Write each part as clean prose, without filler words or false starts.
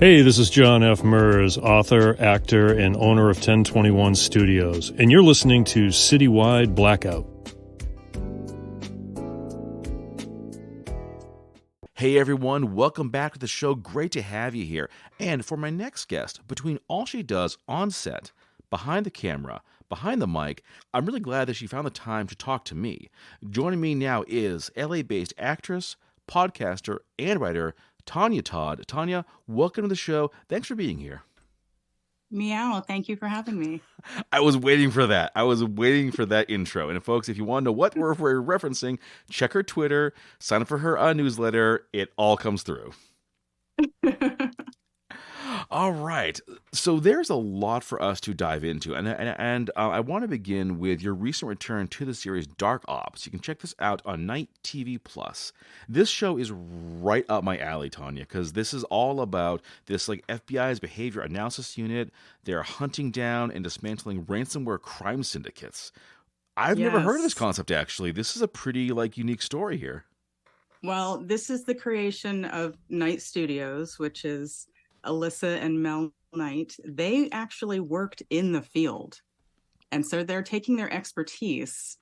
Hey, this is John F. Murs, author, actor, and owner of 1021 Studios, and you're listening to Citywide Blackout. Hey everyone, welcome back to the show. Great to have you here. And for my next guest, between all she does on set, behind the camera, behind the mic, I'm really glad that she found the time to talk to me. Joining me now is LA-based actress, podcaster, and writer Tonya Todd. Tonya, welcome to the show. Thanks for being here. Meow. Thank you for having me. I was waiting for that. I was waiting for that intro. And folks, if you want to know what we're referencing, check her Twitter, sign up for her newsletter. It all comes through. All right. So there's a lot for us to dive into. And I want to begin with your recent return to the series Dark Ops. You can check this out on Night TV Plus. This show is right up my alley, Tonya, because this is all about this like FBI's behavior analysis unit. They're hunting down and dismantling ransomware crime syndicates. I've never heard of this concept, actually. This is a pretty unique story here. Well, this is the creation of Night Studios, which is Alyssa and Mel Knight. They actually worked in the field. And so they're taking their expertise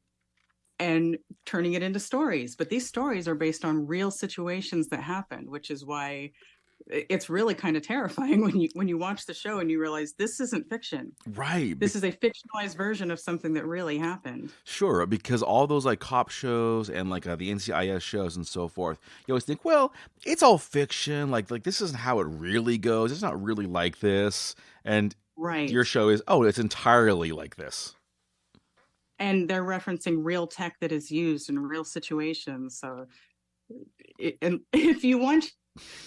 and turning it into stories. But these stories are based on real situations that happened, which is why it's really kind of terrifying when you watch the show and you realize this isn't fiction. Right. This is a fictionalized version of something that really happened. Sure, because all those cop shows and the NCIS shows and so forth, you always think, well, it's all fiction. Like this isn't how it really goes. It's not really like this. And right. Your show is, it's entirely like this. And they're referencing real tech that is used in real situations. So, and if you want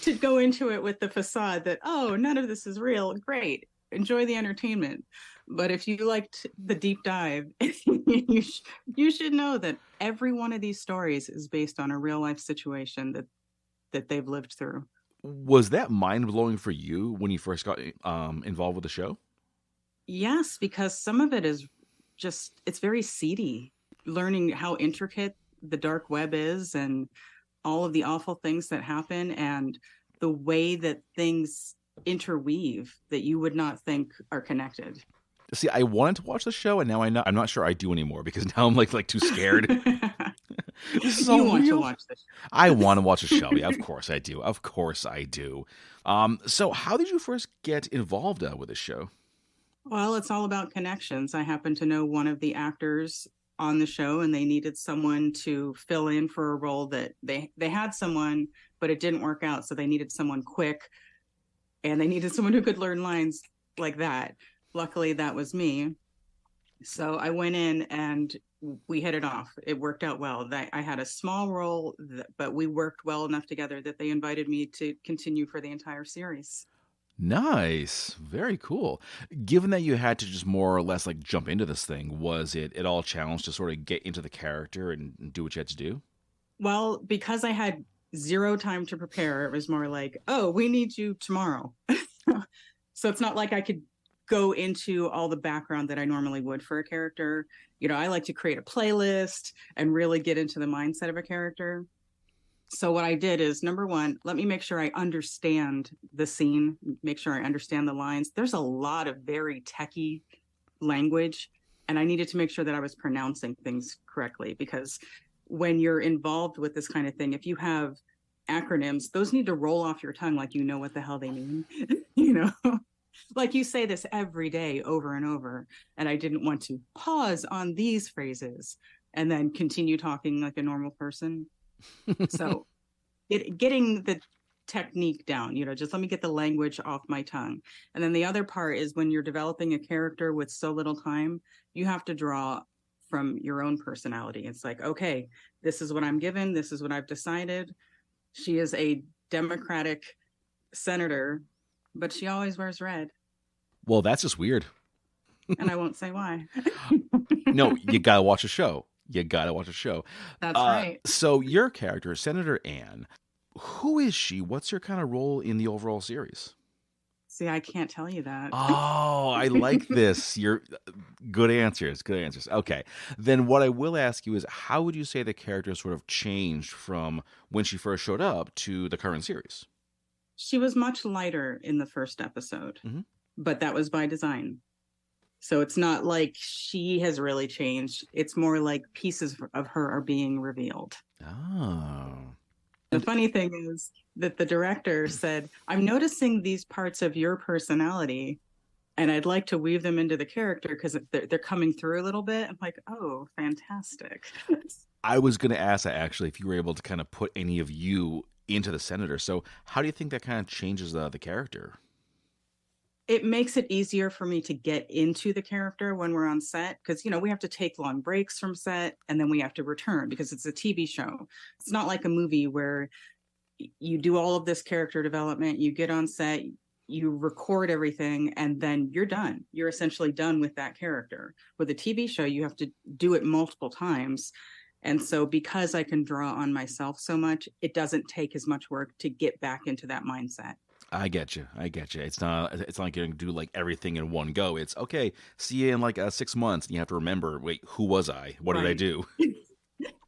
to go into it with the facade that, none of this is real, great, enjoy the entertainment. But if you liked the deep dive, you should know that every one of these stories is based on a real life situation that they've lived through. Was that mind-blowing for you when you first got involved with the show? Yes, because some of it is just, it's very seedy, learning how intricate the dark web is and all of the awful things that happen and the way that things interweave that you would not think are connected. See, I wanted to watch the show, and now I'm not sure I do anymore because now I'm like too scared. This is all want real? To watch the show. I want to watch a show. Yeah, of course I do. Of course I do. So how did you first get involved with this show? Well, it's all about connections. I happen to know one of the actors on the show, and they needed someone to fill in for a role that they had someone, but it didn't work out. So they needed someone quick, and they needed someone who could learn lines like that. Luckily, that was me. So I went in and we hit it off. It worked out well. I had a small role, but we worked well enough together that they invited me to continue for the entire series. Nice. Very cool. Given that you had to just more or less jump into this thing, was it at all a challenge to sort of get into the character and do what you had to do? Well, because I had zero time to prepare, it was more like, we need you tomorrow. So it's not like I could go into all the background that I normally would for a character. I like to create a playlist and really get into the mindset of a character. So what I did is, number one, let me make sure I understand the scene, make sure I understand the lines. There's a lot of very techie language, and I needed to make sure that I was pronouncing things correctly, because when you're involved with this kind of thing, if you have acronyms, those need to roll off your tongue like you know what the hell they mean. Like you say this every day over and over, and I didn't want to pause on these phrases and then continue talking like a normal person. So getting the technique down, just let me get the language off my tongue. And then the other part is when you're developing a character with so little time, you have to draw from your own personality. It's like, okay, this is what I'm given. This is what I've decided. She is a Democratic senator, but she always wears red. Well, that's just weird. And I won't say why. No, you got to watch a show. That's right. So your character, Senator Ann, who is she? What's her kind of role in the overall series? See, I can't tell you that. Oh, I like this. You're good answers. Okay. Then what I will ask you is, how would you say the character sort of changed from when she first showed up to the current series? She was much lighter in the first episode, but that was by design. So it's not like she has really changed. It's more like pieces of her are being revealed. Oh. The funny thing is that the director said, I'm noticing these parts of your personality and I'd like to weave them into the character because they're coming through a little bit. I'm like, oh, fantastic. I was going to ask that actually, if you were able to kind of put any of you into the senator. So how do you think that kind of changes the character? It makes it easier for me to get into the character when we're on set because, you know, we have to take long breaks from set and then we have to return because it's a TV show. It's not like a movie where you do all of this character development, you get on set, you record everything, and then you're done. You're essentially done with that character. With a TV show, you have to do it multiple times. And so because I can draw on myself so much, it doesn't take as much work to get back into that mindset. I get you. It's not like you're going to do like everything in one go. It's okay. See you in like 6 months. And you have to remember, wait, who was I? What did I do?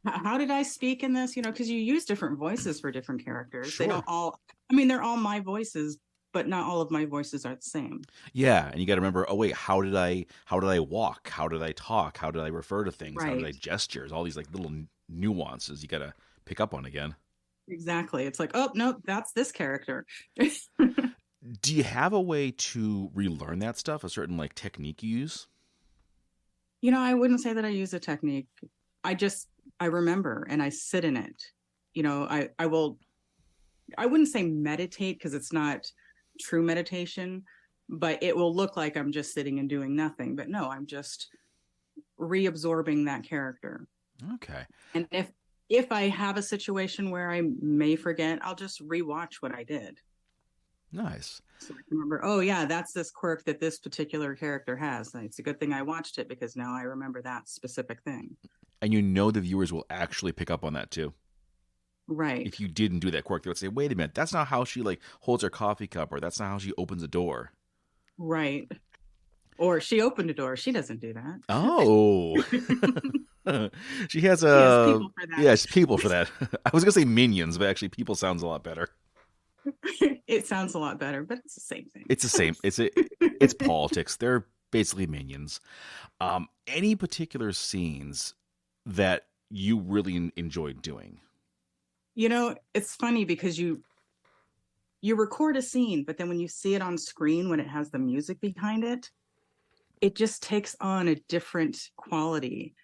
How did I speak in this? You know, because you use different voices for different characters. Sure. They don't all, I mean, they're all my voices, but not all of my voices are the same. Yeah. And you got to remember, oh wait, how did I walk? How did I talk? How did I refer to things? How did I gestures? All these like little nuances you got to pick up on again. Exactly. It's like, oh, no, that's this character. Do you have a way to relearn that stuff? A certain like technique you use? You know, I wouldn't say that I use a technique. I remember and I sit in it. You know, I wouldn't say meditate because it's not true meditation, but it will look like I'm just sitting and doing nothing. But no, I'm just reabsorbing that character. Okay. And if I have a situation where I may forget, I'll just rewatch what I did. Nice. So I can remember, oh yeah, that's this quirk that this particular character has. And it's a good thing I watched it because now I remember that specific thing. And you know the viewers will actually pick up on that too. Right. If you didn't do that quirk, they would say, wait a minute, that's not how she like holds her coffee cup, or that's not how she opens a door. Right. Or she opened a door. She doesn't do that. Oh. She has people for that. Yeah, people for that. I was gonna say minions, but actually people sounds a lot better. It sounds a lot better, but it's the same thing. It's the same. It's politics. They're basically minions. Any particular scenes that you really enjoyed doing? You know, it's funny because you record a scene, but then when you see it on screen, when it has the music behind it, it just takes on a different quality.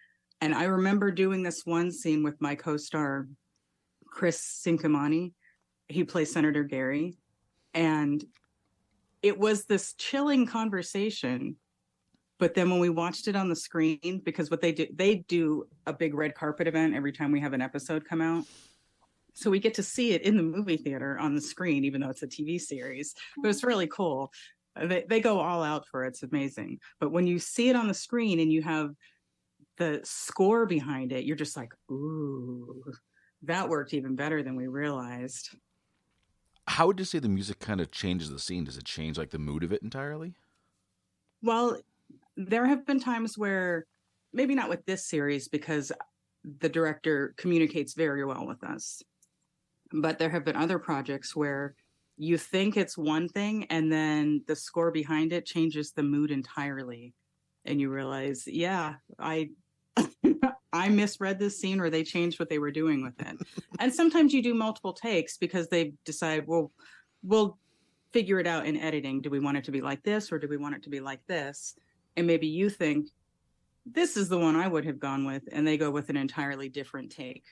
And I remember doing this one scene with my co-star, Chris Sinkamani. He plays Senator Gary. And it was this chilling conversation. But then when we watched it on the screen, because what they do a big red carpet event every time we have an episode come out. So we get to see it in the movie theater on the screen, even though it's a TV series. But it's really cool. They go all out for it. It's amazing. But when you see it on the screen and you have the score behind it, you're just like, ooh, that worked even better than we realized. How would you say the music kind of changes the scene? Does it change like the mood of it entirely? Well, there have been times where, maybe not with this series because the director communicates very well with us, but there have been other projects where you think it's one thing and then the score behind it changes the mood entirely. And you realize, yeah, I misread this scene, or they changed what they were doing with it. And sometimes you do multiple takes because they decide, well, we'll figure it out in editing. Do we want it to be like this, or do we want it to be like this? And maybe you think, this is the one I would have gone with, and they go with an entirely different take.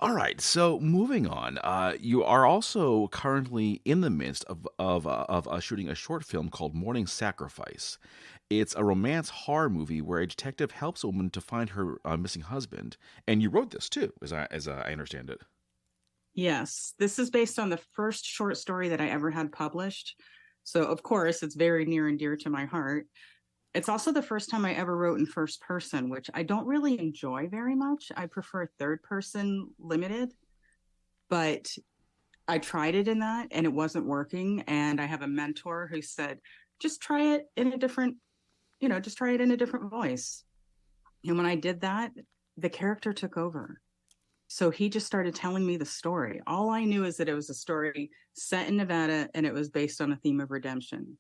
All right, so moving on, you are also currently in the midst of shooting a short film called Mourning Sacrifice. It's a romance horror movie where a detective helps a woman to find her missing husband, and you wrote this too, as I understand it. Yes, this is based on the first short story that I ever had published, so of course it's very near and dear to my heart. It's also the first time I ever wrote in first person, which I don't really enjoy very much. I prefer third person limited, but I tried it in that and it wasn't working. And I have a mentor who said, just try it in a different, just try it in a different voice. And when I did that, the character took over. So he just started telling me the story. All I knew is that it was a story set in Nevada and it was based on a theme of redemption.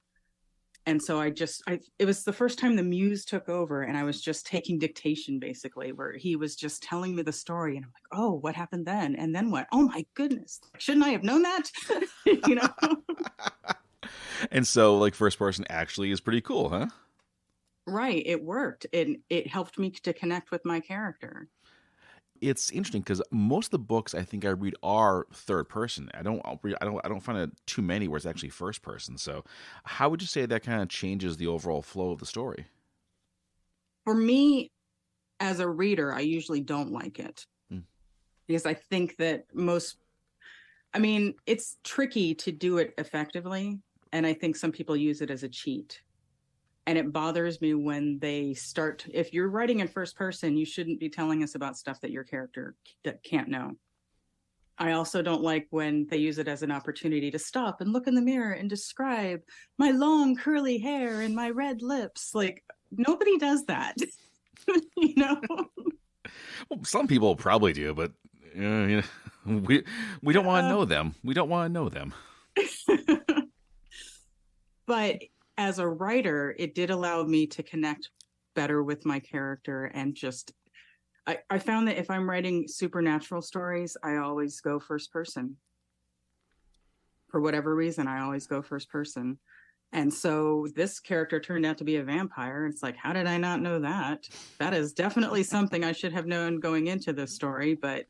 And so it was the first time the muse took over, and I was just taking dictation basically, where he was just telling me the story. And I'm like, oh, what happened then? And then what? Oh my goodness. Shouldn't I have known that? You know? And so, like, first person actually is pretty cool, huh? Right. It worked. And it helped me to connect with my character. It's interesting because most of the books I think I read are third person. I don't find it too many where it's actually first person. So, how would you say that kind of changes the overall flow of the story? For me, as a reader, I usually don't like it because I think that it's tricky to do it effectively. And I think some people use it as a cheat. And it bothers me when they start, if you're writing in first person, you shouldn't be telling us about stuff that your character can't know. I also don't like when they use it as an opportunity to stop and look in the mirror and describe my long curly hair and my red lips. Like, nobody does that, you know? Well, some people probably do, but we don't want to know them. We don't want to know them. But as a writer, it did allow me to connect better with my character. And just, I found that if I'm writing supernatural stories, I always go first person. For whatever reason, I always go first person. And so this character turned out to be a vampire. It's like, how did I not know that? That is definitely something I should have known going into this story, but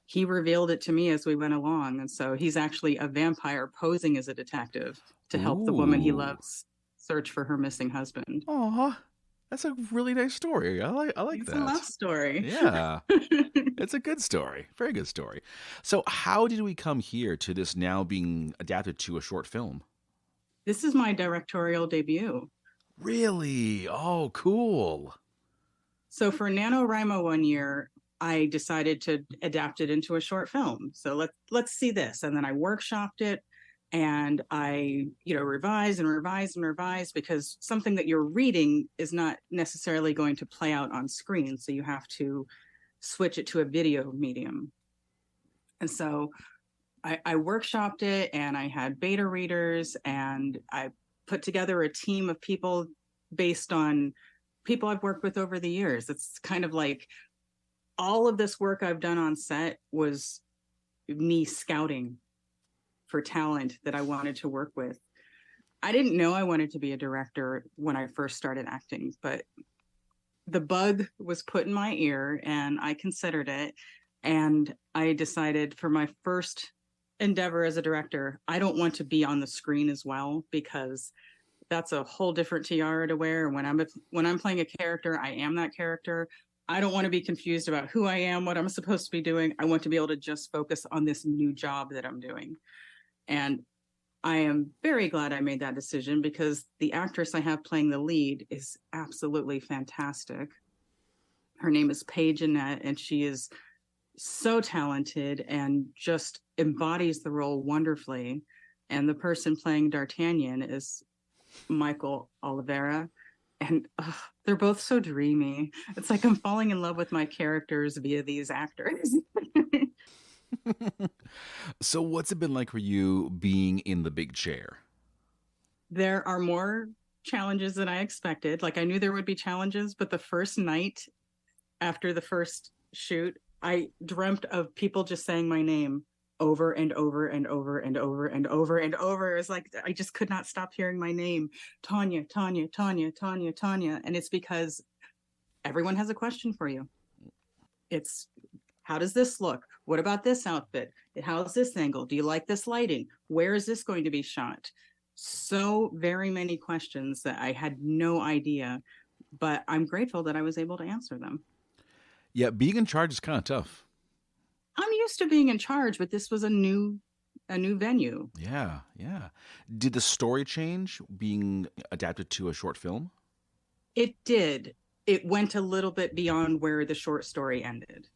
he revealed it to me as we went along. And so he's actually a vampire posing as a detective to help the woman he loves search for her missing husband. Aw, that's a really nice story. I like It's that. a love story. Yeah. It's a good story. Very good story. So how did we come here to this now being adapted to a short film? This is my directorial debut. Really? Oh, cool. So for NaNoWriMo one year, I decided to adapt it into a short film. So let's see this. And then I workshopped it. And I, revise and revise and revise, because something that you're reading is not necessarily going to play out on screen. So you have to switch it to a video medium. And so I workshopped it, and I had beta readers, and I put together a team of people based on people I've worked with over the years. It's kind of like all of this work I've done on set was me scouting for talent that I wanted to work with. I didn't know I wanted to be a director when I first started acting, but the bug was put in my ear and I considered it. And I decided for my first endeavor as a director, I don't want to be on the screen as well, because that's a whole different tiara to wear. When I'm playing a character, I am that character. I don't want to be confused about who I am, what I'm supposed to be doing. I want to be able to just focus on this new job that I'm doing. And I am very glad I made that decision, because the actress I have playing the lead is absolutely fantastic. Her name is Paige Annette, and she is so talented and just embodies the role wonderfully. And the person playing D'Artagnan is Michael Oliveira. And they're both so dreamy. It's like I'm falling in love with my characters via these actors. So what's it been like for you being in the big chair? There are more challenges than I expected. Like, I knew there would be challenges, but the first night after the first shoot, I dreamt of people just saying my name over and over and over and over and over and over. It was like I just could not stop hearing my name. Tonya, Tonya, Tonya, Tonya, Tonya. And it's because everyone has a question for you. It's, how does this look? What about this outfit? How's this angle? Do you like this lighting? Where is this going to be shot? So very many questions that I had no idea, but I'm grateful that I was able to answer them. Yeah, being in charge is kind of tough. I'm used to being in charge, but this was a new venue. Yeah. Did the story change being adapted to a short film? It did. It went a little bit beyond where the short story ended.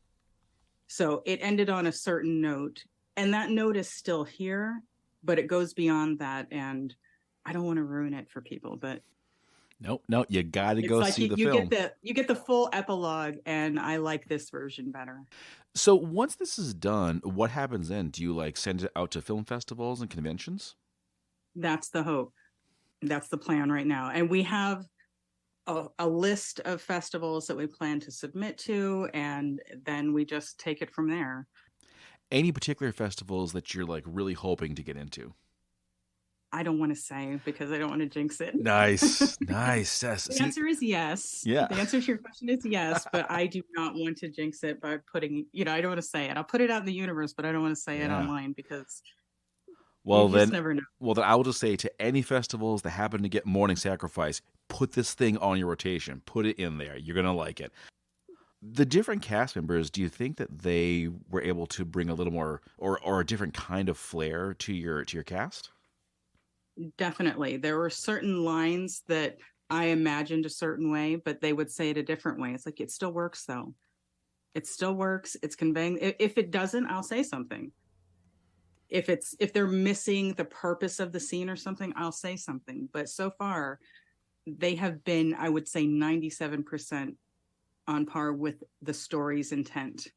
So it ended on a certain note, and that note is still here, but it goes beyond that. And I don't want to ruin it for people, but Nope, no, you got to It's go like see the you film. get the full epilogue, and I like this version better. So once this is done, what happens then? Do you like send it out to film festivals and conventions? That's the hope. That's the plan right now. And we have a list of festivals that we plan to submit to, and then we just take it from there. Any particular festivals that you're like really hoping to get into? I don't want to say because I don't want to jinx it. Nice, nice. Yes. The See, answer is yes. yeah. The answer to your question is yes, but I do not want to jinx it by putting, I don't want to say it. I'll put it out in the universe, but I don't want to say it Yeah. online because Well, you then, just never know. well, then I will just say to any festivals that happen to get Mourning Sacrifice, put this thing on your rotation. Put it in there. You're gonna like it. The different cast members, do you think that they were able to bring a little more or a different kind of flair to your cast? Definitely. There were certain lines that I imagined a certain way, but they would say it a different way. It's like, it still works though. It still works. It's conveying. If it doesn't, I'll say something. If they're missing the purpose of the scene or something, I'll say something. But so far, they have been, I would say, 97% on par with the story's intent,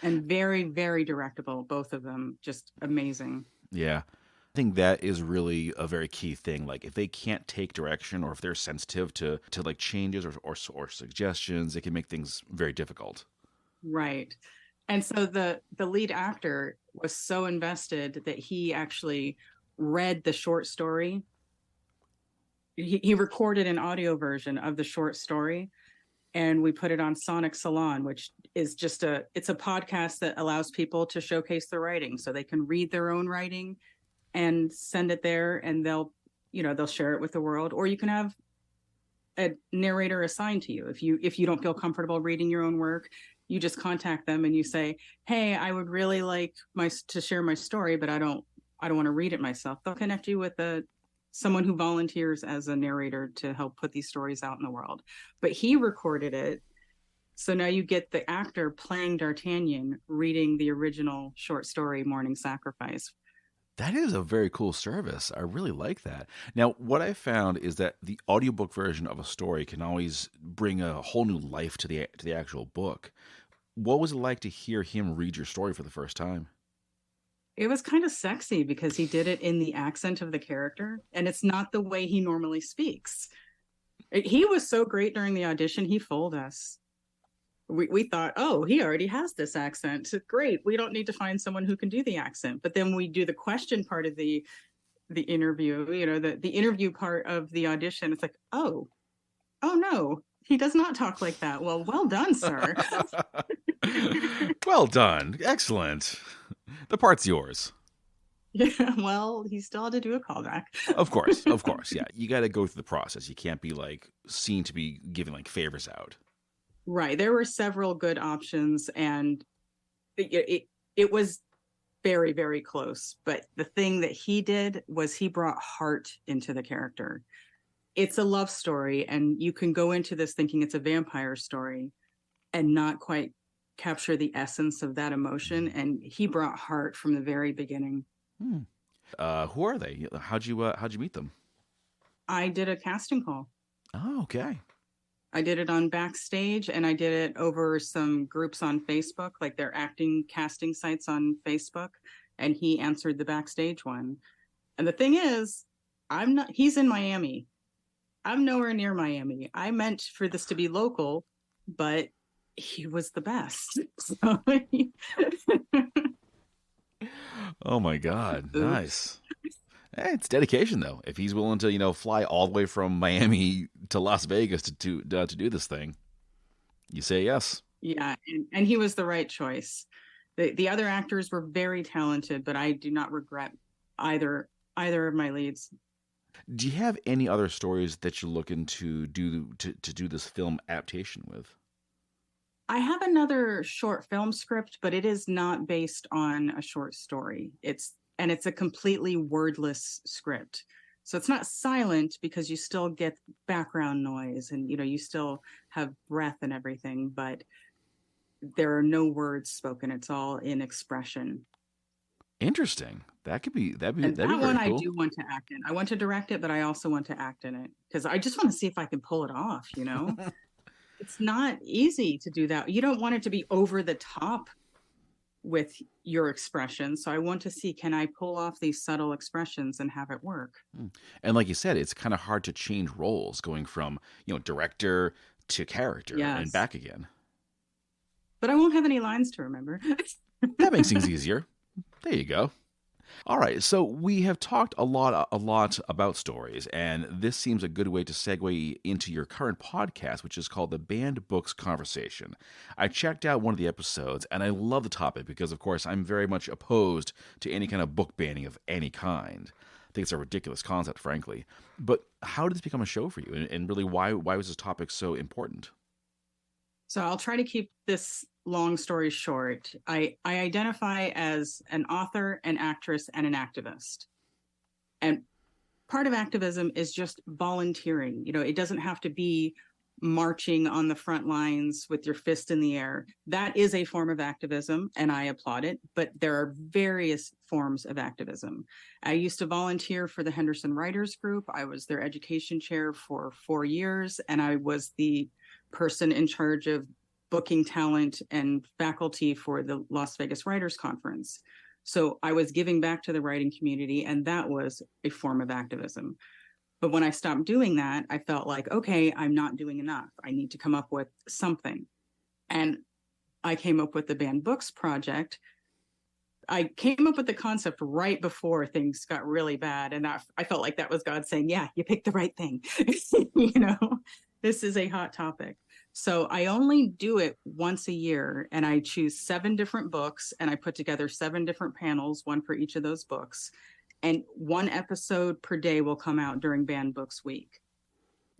and very, very directable. Both of them, just amazing. Yeah. I think that is really a very key thing. Like if they can't take direction or if they're sensitive to like changes or suggestions, it can make things very difficult. Right. And so the lead actor was so invested that he actually read the short story. He recorded an audio version of the short story, and we put it on Sonic Salon, which is just it's a podcast that allows people to showcase their writing, so they can read their own writing and send it there, and they'll share it with the world. Or you can have a narrator assigned to you. If you don't feel comfortable reading your own work, you just contact them and you say, hey, I would really like to share my story, but I don't want to read it myself. They'll connect you with someone who volunteers as a narrator to help put these stories out in the world. But he recorded it, so now you get the actor playing D'Artagnan reading the original short story Mourning Sacrifice. That is a very cool service. I really like that. Now, what I found is that the audiobook version of a story can always bring a whole new life to the actual book. What was it like to hear him read your story for the first time? It was kind of sexy because he did it in the accent of the character, and it's not the way he normally speaks. He was so great during the audition, he fooled us. We thought, oh, he already has this accent. Great. We don't need to find someone who can do the accent. But then we do the question part of the interview, the interview part of the audition. It's like, oh no, he does not talk like that. Well done, sir. Well done. Excellent. The part's yours. Yeah, well, he still had to do a callback. Of course. Yeah. You got to go through the process. You can't be like seen to be giving like favors out. Right. There were several good options, and it was very, very close. But the thing that he did was he brought heart into the character. It's a love story, and you can go into this thinking it's a vampire story and not quite capture the essence of that emotion. And he brought heart from the very beginning. Who are they? How'd you meet them? I did a casting call. Oh, okay. I did it on Backstage, and I did it over some groups on Facebook, like their acting casting sites on Facebook. And he answered the Backstage one. And the thing is, he's in Miami. I'm nowhere near Miami. I meant for this to be local, but he was the best. So Oh my God. Nice. Hey, it's dedication though. If he's willing to, fly all the way from Miami to Las Vegas to do this thing, you say yes. Yeah, and he was the right choice. The other actors were very talented, but I do not regret either of my leads. Do you have any other stories that you're looking to do this film adaptation with? I have another short film script, but it is not based on a short story. It's a completely wordless script. So it's not silent because you still get background noise and, you still have breath and everything, but there are no words spoken. It's all in expression. Interesting. And that'd be that very one I cool. do want to act in. I want to direct it, but I also want to act in it because I just want to see if I can pull it off, you know? It's not easy to do that. You don't want it to be over the top with your expression. So I want to see, can I pull off these subtle expressions and have it work? And like you said, it's kind of hard to change roles going from, director to character and Yes. back again. But I won't have any lines to remember. That makes things easier. There you go. All right, so we have talked a lot about stories, and this seems a good way to segue into your current podcast, which is called the Banned Books Conversation. I checked out one of the episodes, and I love the topic because, of course, I'm very much opposed to any kind of book banning of any kind. I think it's a ridiculous concept, frankly. But how did this become a show for you, and really, why was this topic so important? So I'll try to keep this long story short. I identify as an author, an actress, and an activist. And part of activism is just volunteering. It doesn't have to be marching on the front lines with your fist in the air. That is a form of activism, and I applaud it. But there are various forms of activism. I used to volunteer for the Henderson Writers Group. I was their education chair for 4 years, and I was the person in charge of booking talent and faculty for the Las Vegas Writers Conference. So I was giving back to the writing community, and that was a form of activism. But when I stopped doing that, I felt like, okay, I'm not doing enough. I need to come up with something. And I came up with the Banned Books Project. I came up with the concept right before things got really bad. And I felt like that was God saying, yeah, you picked the right thing. This is a hot topic. So I only do it once a year, and I choose 7 different books, and I put together 7 different panels, one for each of those books. And 1 episode per day will come out during Banned Books Week.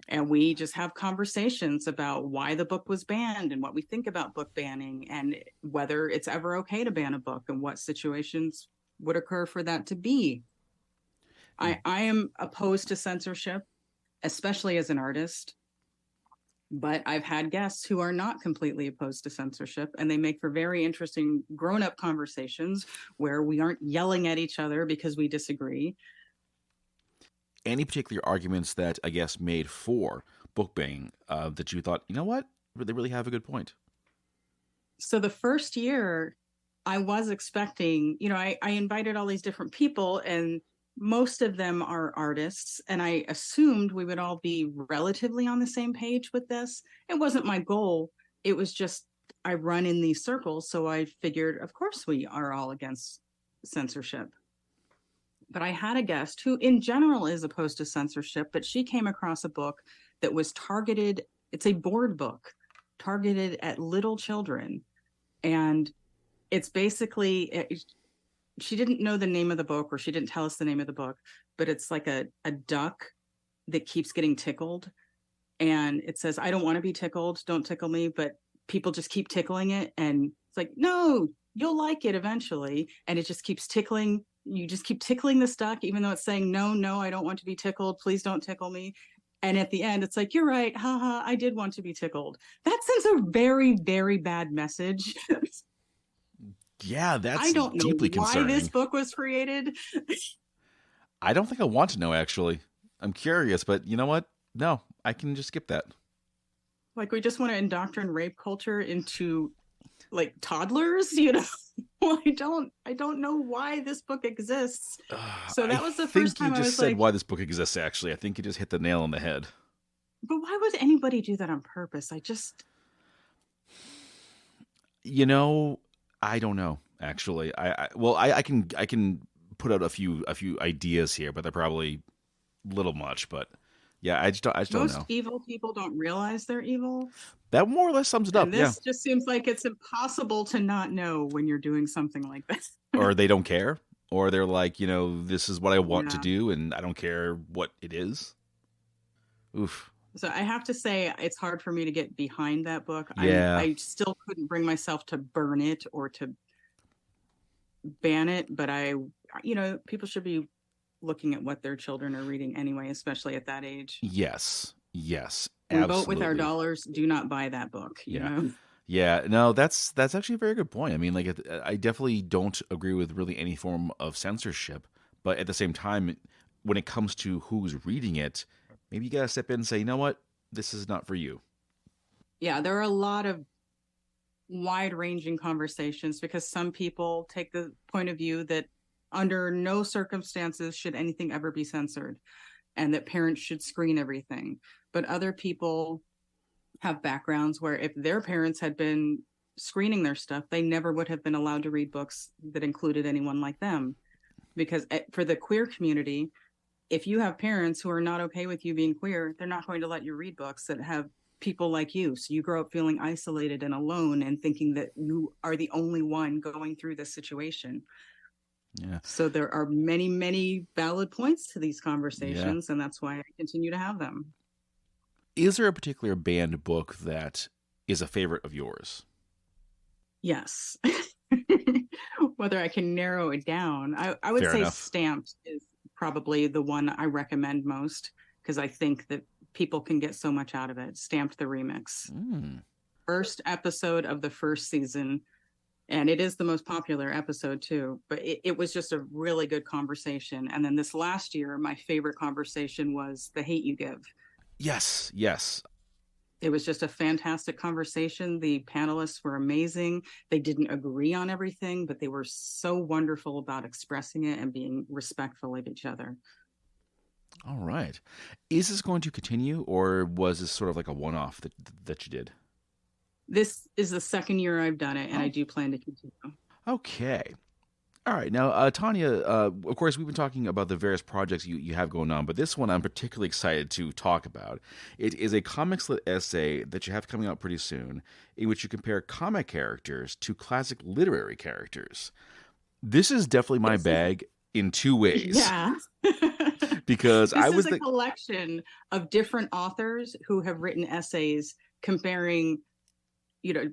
And we just have conversations about why the book was banned and what we think about book banning and whether it's ever okay to ban a book and what situations would occur for that to be. I am opposed to censorship, especially as an artist. But I've had guests who are not completely opposed to censorship, and they make for very interesting grown-up conversations where we aren't yelling at each other because we disagree. Any particular arguments that I guess made for book banning that you thought, you know what, they really have a good point? So the first year, I was expecting, I invited all these different people, and most of them are artists, and I assumed we would all be relatively on the same page with this. It wasn't my goal. It was just I run in these circles, so I figured, of course, we are all against censorship. But I had a guest who, in general, is opposed to censorship, but she came across a book that was targeted. It's a board book targeted at little children, and it's basically she didn't know the name of the book, or she didn't tell us the name of the book, but it's like a duck that keeps getting tickled. And it says, I don't want to be tickled. Don't tickle me. But people just keep tickling it. And it's like, no, you'll like it eventually. And it just keeps tickling. You just keep tickling this duck, even though it's saying, no, I don't want to be tickled. Please don't tickle me. And at the end, it's like, you're right. Haha, I did want to be tickled. That sends a very, very bad message. Yeah, that's I don't know deeply why concerning. this book was created. I don't think I want to know, actually. I'm curious, but you know what? No, I can just skip that. Like, we just want to indoctrinate rape culture into like toddlers, Well, I don't know why this book exists. So that was the first time I was like, I think you just said why this book exists, actually. I think you just hit the nail on the head. But why would anybody do that on purpose? I don't know, actually. I can put out a few ideas here, but they're probably a little much. But yeah, I just don't know. Most evil people don't realize they're evil. That more or less sums it up. And this just seems like it's impossible to not know when you're doing something like this. Or they don't care, or they're like, this is what I want to do, and I don't care what it is. Oof. So I have to say, it's hard for me to get behind that book. Yeah. I still couldn't bring myself to burn it or to ban it, but people should be looking at what their children are reading anyway, especially at that age. Yes, We absolutely. vote with our dollars. Do not buy that book. You know? Yeah, no, that's actually a very good point. I mean, like, I definitely don't agree with really any form of censorship, but at the same time, when it comes to who's reading it, maybe you gotta step in and say, you know what, this is not for you. Yeah, there are a lot of wide-ranging conversations because some people take the point of view that under no circumstances should anything ever be censored and that parents should screen everything. But other people have backgrounds where if their parents had been screening their stuff, they never would have been allowed to read books that included anyone like them. Because for the queer community, if you have parents who are not okay with you being queer, they're not going to let you read books that have people like you. So you grow up feeling isolated and alone and thinking that you are the only one going through this situation. Yeah. So there are many, many valid points to these conversations, and that's why I continue to have them. Is there a particular banned book that is a favorite of yours? Yes. Whether I can narrow it down, I would Fair say enough. Stamped is probably the one I recommend most because I think that people can get so much out of it. Stamped the remix. First episode of the first season, and it is the most popular episode too, but it was just a really good conversation. And then this last year, my favorite conversation was The Hate You Give. Yes. It was just a fantastic conversation. The panelists were amazing. They didn't agree on everything, but they were so wonderful about expressing it and being respectful of each other. All right. Is this going to continue, or was this sort of like a one-off that you did? This is the second year I've done it, and I do plan to continue. Okay. All right. Now, Tonya, of course, we've been talking about the various projects you have going on, but this one I'm particularly excited to talk about. It is a comics lit essay that you have coming out pretty soon, in which you compare comic characters to classic literary characters. This is definitely my bag in two ways. Yeah. Because this is a collection of different authors who have written essays comparing,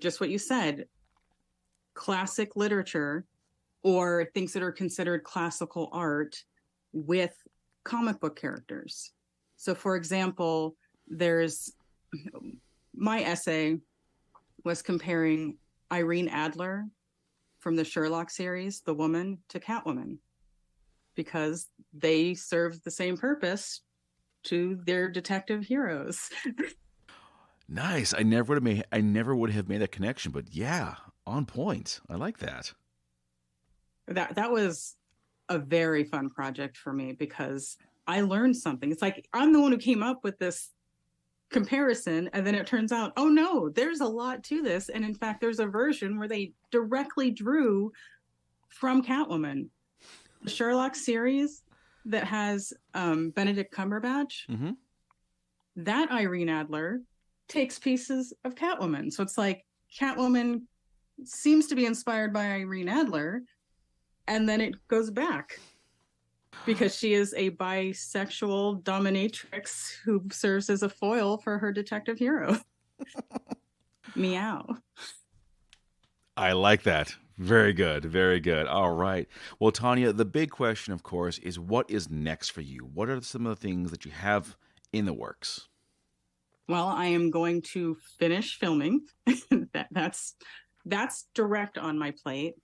just what you said, classic literature or things that are considered classical art with comic book characters. So, for example, my essay was comparing Irene Adler from the Sherlock series, The Woman, to Catwoman, because they serve the same purpose to their detective heroes. Nice. I never would have made that connection, but yeah, on point. I like that. That was a very fun project for me because I learned something. It's like I'm the one who came up with this comparison, and then it turns out, oh no, there's a lot to this. And in fact, there's a version where they directly drew from Catwoman. The Sherlock series that has Benedict Cumberbatch, that Irene Adler takes pieces of Catwoman. So it's like Catwoman seems to be inspired by Irene Adler, and then it goes back because she is a bisexual dominatrix who serves as a foil for her detective hero. Meow. I like that. Very good. Very good. All right. Well, Tonya, the big question, of course, is what is next for you? What are some of the things that you have in the works? Well, I am going to finish filming. That's direct on my plate.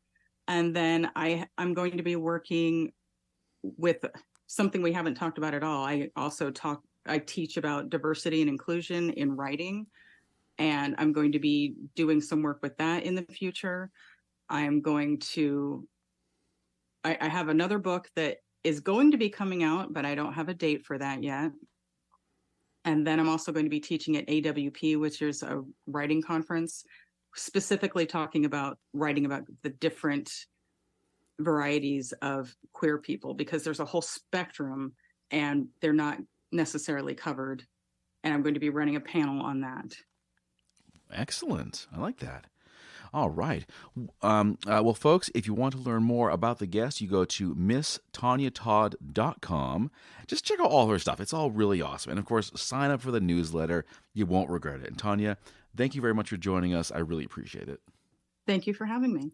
And then I'm going to be working with something we haven't talked about at all. I teach about diversity and inclusion in writing, and I'm going to be doing some work with that in the future. I have another book that is going to be coming out, but I don't have a date for that yet. And then I'm also going to be teaching at AWP, which is a writing conference, specifically talking about writing about the different varieties of queer people, because there's a whole spectrum and they're not necessarily covered. And I'm going to be running a panel on that. Excellent. I like that. All right. Well, folks, if you want to learn more about the guest, you go to MissTonyaTodd.com. Just check out all her stuff. It's all really awesome. And, of course, sign up for the newsletter. You won't regret it. And, Tonya, thank you very much for joining us. I really appreciate it. Thank you for having me.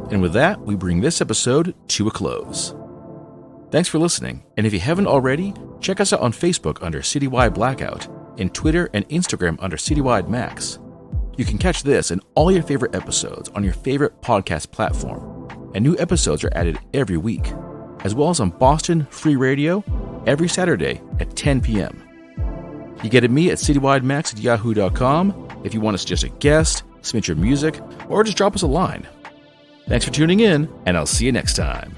And with that, we bring this episode to a close. Thanks for listening. And if you haven't already, check us out on Facebook under Citywide Blackout. in Twitter and Instagram under Citywide Max. You can catch this and all your favorite episodes on your favorite podcast platform, and new episodes are added every week, as well as on Boston Free Radio every Saturday at 10 p.m. You get at me at citywidemax@yahoo.com if you want to suggest a guest, submit your music, or just drop us a line. Thanks for tuning in, and I'll see you next time.